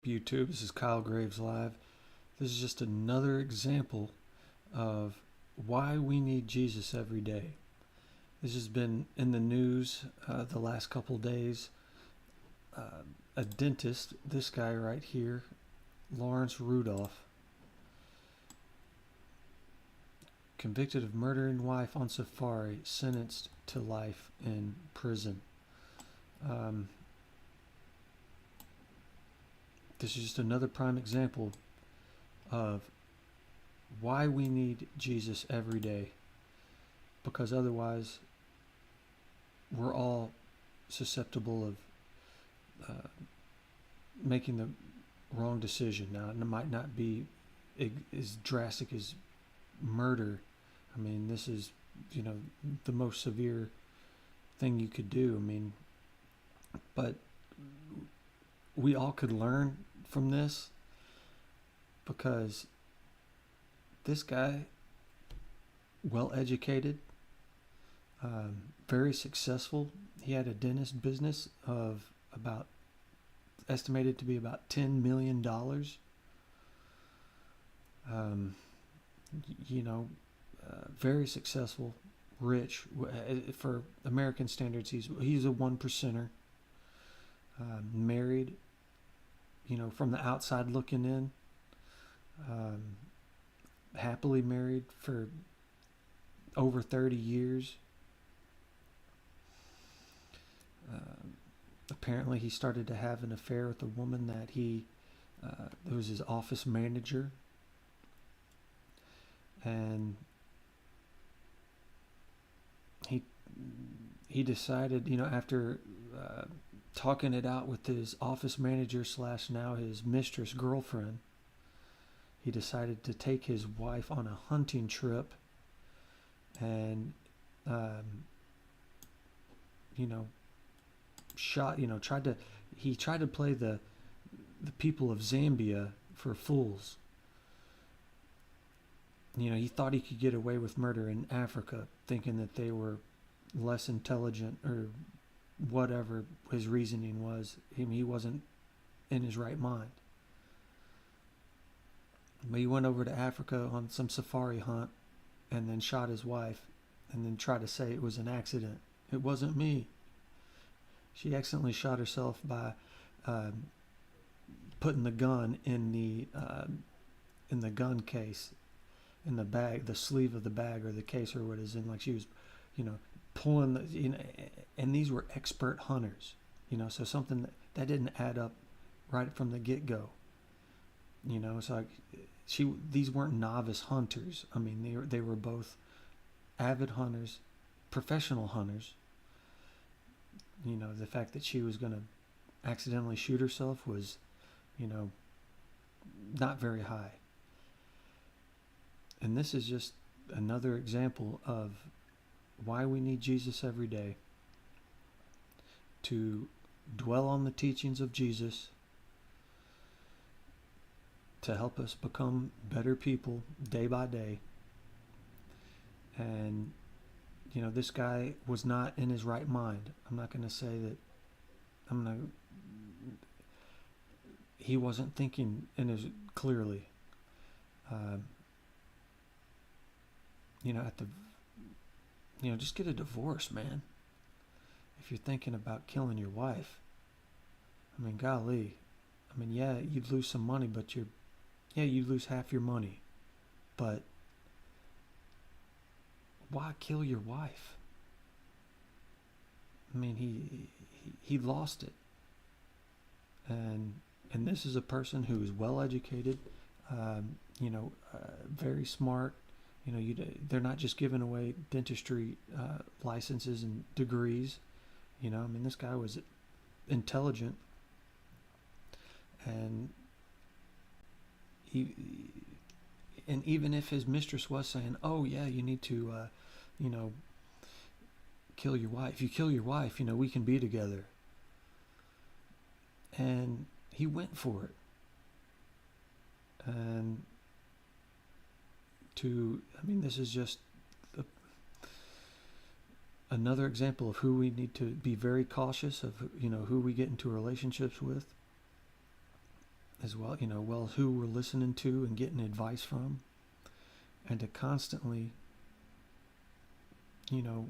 YouTube. This is Kyle Graves Live. This is just another example of why we need Jesus every day. This has been in the news the last couple days. A dentist, this guy right here, Lawrence Rudolph, convicted of murdering wife on safari, sentenced to life in prison. This is just another prime example of why we need Jesus every day, because otherwise we're all susceptible of making the wrong decision. Now, it might not be as drastic as murder. I mean, this is, the most severe thing you could do. I mean, but we all could learn from this, because this guy, well educated, very successful. He had a dentist business of estimated to be about $10 million. Very successful, rich. For American standards, he's a one percenter. Married, from the outside looking in, happily married for over 30 years. Apparently he started to have an affair with a woman that was his office manager, and he decided, after talking it out with his office manager / now his mistress girlfriend, he decided to take his wife on a hunting trip, and tried to play the people of Zambia for fools. He thought he could get away with murder in Africa, thinking that they were less intelligent or whatever his reasoning was. He wasn't in his right mind. But he went over to Africa on some safari hunt and then shot his wife and then tried to say it was an accident. It wasn't me. She accidentally shot herself by putting the gun in the gun case, in the bag, the sleeve of the bag or the case or what it is in. Like she was, pulling and these were expert hunters, so something that didn't add up right from the get-go. It's like these weren't novice hunters. I mean, they were both avid hunters, professional hunters. The fact that she was going to accidentally shoot herself was, not very high. And this is just another example of why we need Jesus every day, to dwell on the teachings of Jesus, to help us become better people day by day. And this guy was not in his right mind. I'm not going to say that he wasn't thinking clearly. Just get a divorce, man. If you're thinking about killing your wife, I mean, golly. I mean, yeah, you'd lose some money, but you'd lose half your money. But why kill your wife? I mean, he lost it. And this is a person who is well educated, very smart. They're not just giving away dentistry licenses and degrees. This guy was intelligent, and even if his mistress was saying, "Oh yeah, you need to, kill your wife. If you kill your wife, we can be together." And he went for it. And this is just another example of who we need to be very cautious of, who we get into relationships with. as well, who we're listening to and getting advice from, and to constantly, you know,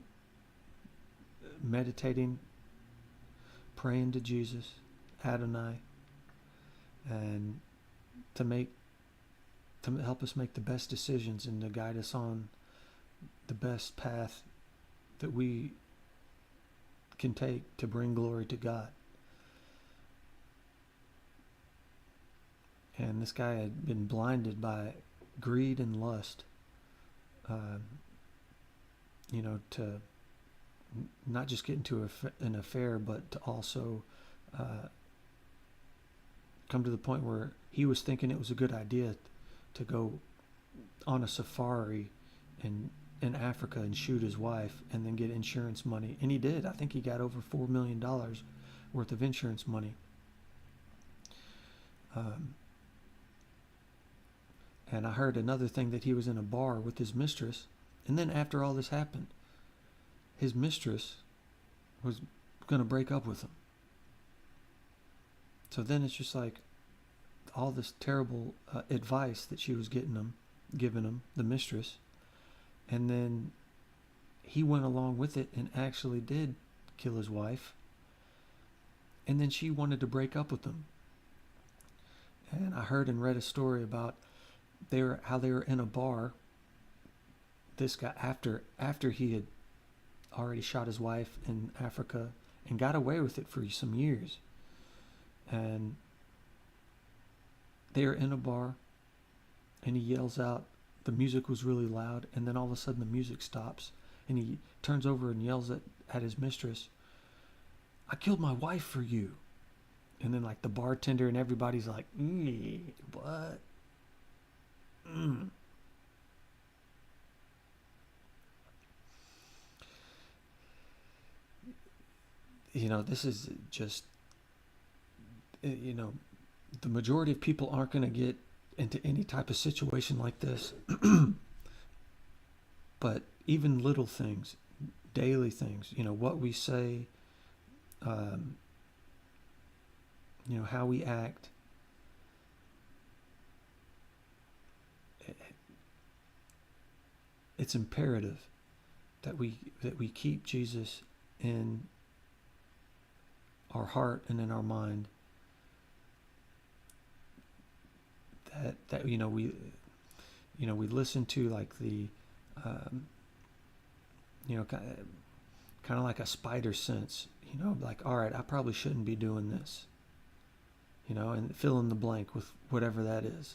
meditating, praying to Jesus, Adonai, and to help us make the best decisions and to guide us on the best path that we can take to bring glory to God. And this guy had been blinded by greed and lust, to not just get into an affair, but to also come to the point where he was thinking it was a good idea to go on a safari in Africa and shoot his wife and then get insurance money. And he did. I think he got over $4 million worth of insurance money. And I heard another thing, that he was in a bar with his mistress. And then after all this happened, his mistress was going to break up with him. So then it's just like all this terrible advice that she was giving him, the mistress. And then he went along with it and actually did kill his wife. And then she wanted to break up with him. And I heard and read a story about how they were in a bar. This guy, after he had already shot his wife in Africa and got away with it for some years. And they are in a bar, and he yells out, the music was really loud, and then all of a sudden the music stops, and he turns over and yells at his mistress, I killed my wife for you. And then like the bartender and everybody's like, what? This is just, the majority of people aren't going to get into any type of situation like this. But even little things, daily things, what we say, how we act, it's imperative that we keep Jesus in our heart and in our mind. That we listen to like the kind of like a spider sense, like, all right, I probably shouldn't be doing this, and fill in the blank with whatever that is.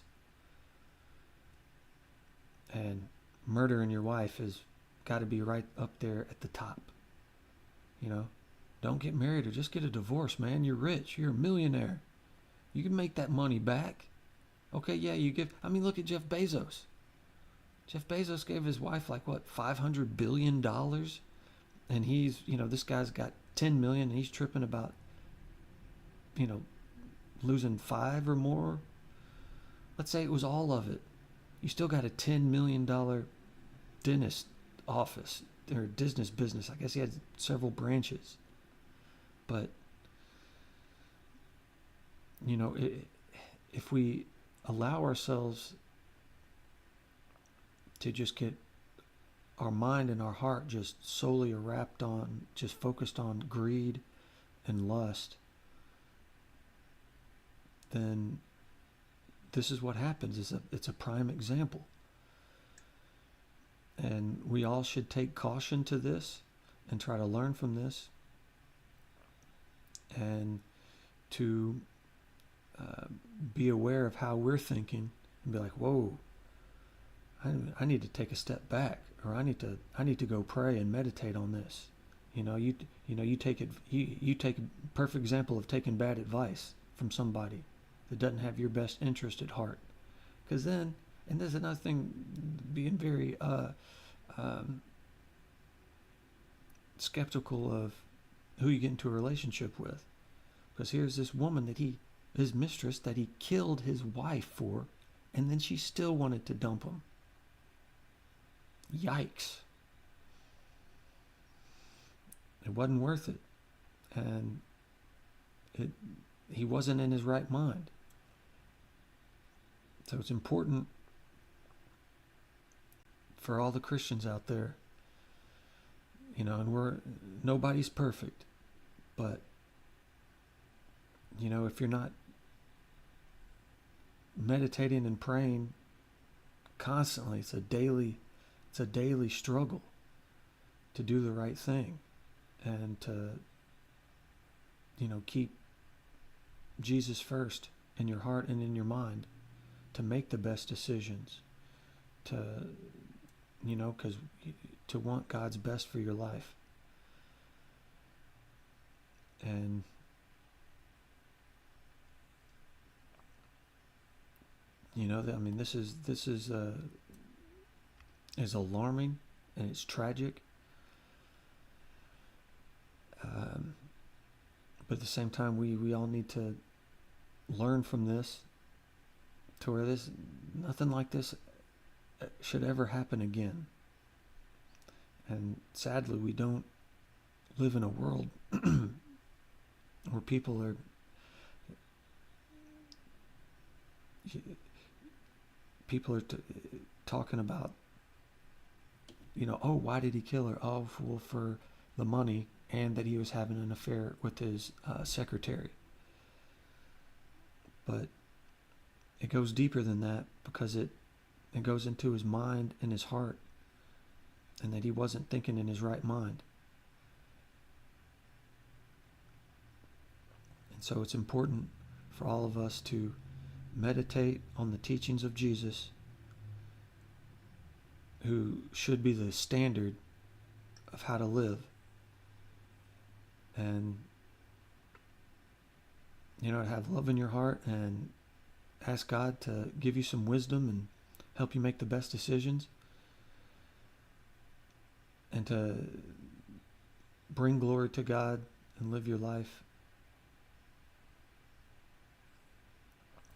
And murdering your wife has got to be right up there at the top. Don't get married or just get a divorce, man. You're rich. You're a millionaire. You can make that money back. Okay, yeah, look at Jeff Bezos. Jeff Bezos gave his wife $500 billion? And he's, this guy's got 10 million and he's tripping about, losing 5 or more. Let's say it was all of it. You still got a $10 million dentist office or business. I guess he had several branches. But, if we allow ourselves to just get our mind and our heart just solely just focused on greed and lust, then this is what happens. It's a prime example. And we all should take caution to this and try to learn from this, and to be aware of how we're thinking and be like, whoa, I need to take a step back, or I need to go pray and meditate on this. You take a perfect example of taking bad advice from somebody that doesn't have your best interest at heart. Because then, and there's another thing, being very skeptical of who you get into a relationship with. Because here's this woman his mistress, that he killed his wife for, and then she still wanted to dump him. Yikes. It wasn't worth it. And he wasn't in his right mind. So it's important for all the Christians out there, and nobody's perfect, but if you're not meditating and praying constantly, it's a daily struggle to do the right thing and to keep Jesus first in your heart and in your mind, to make the best decisions, because to want God's best for your life. And this is alarming, and it's tragic. But at the same time, we all need to learn from this, to where nothing like this should ever happen again. And sadly, we don't live in a world where people are talking about, why did he kill her? Oh, well, for the money, and that he was having an affair with his secretary. But it goes deeper than that, because it goes into his mind and his heart, and that he wasn't thinking in his right mind. And so it's important for all of us to meditate on the teachings of Jesus, who should be the standard of how to live. And to have love in your heart, and ask God to give you some wisdom and help you make the best decisions, and to bring glory to God and live your life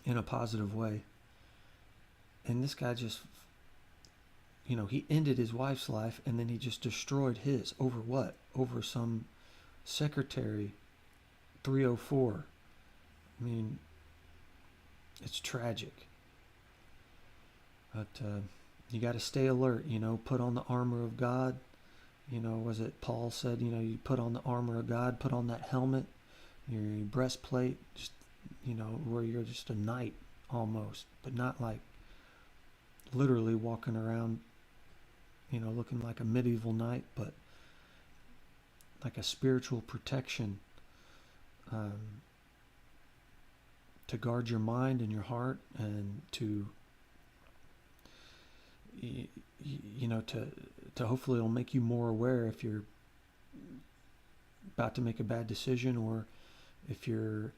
in a positive way. And this guy just, he ended his wife's life, and then he just destroyed his. Over what? Over some secretary 304. I mean, it's tragic. But you got to stay alert, put on the armor of God. Was it Paul said, you put on the armor of God, put on that helmet, your breastplate, just, where you're just a knight almost, but not like literally walking around, looking like a medieval knight, but like a spiritual protection, to guard your mind and your heart, and to to hopefully it'll make you more aware if you're about to make a bad decision, or if you're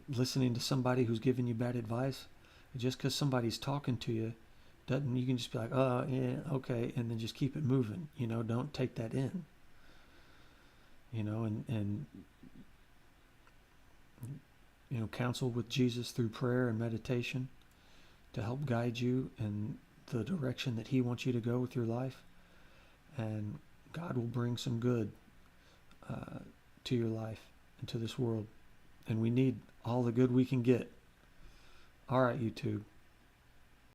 listening to somebody who's giving you bad advice. Just because somebody's talking to you doesn't, you can just be like, oh yeah, okay, and then just keep it moving. Don't take that in. And counsel with Jesus through prayer and meditation to help guide you in the direction that he wants you to go with your life. And God will bring some good to your life and to this world. And we need all the good we can get. All right, YouTube.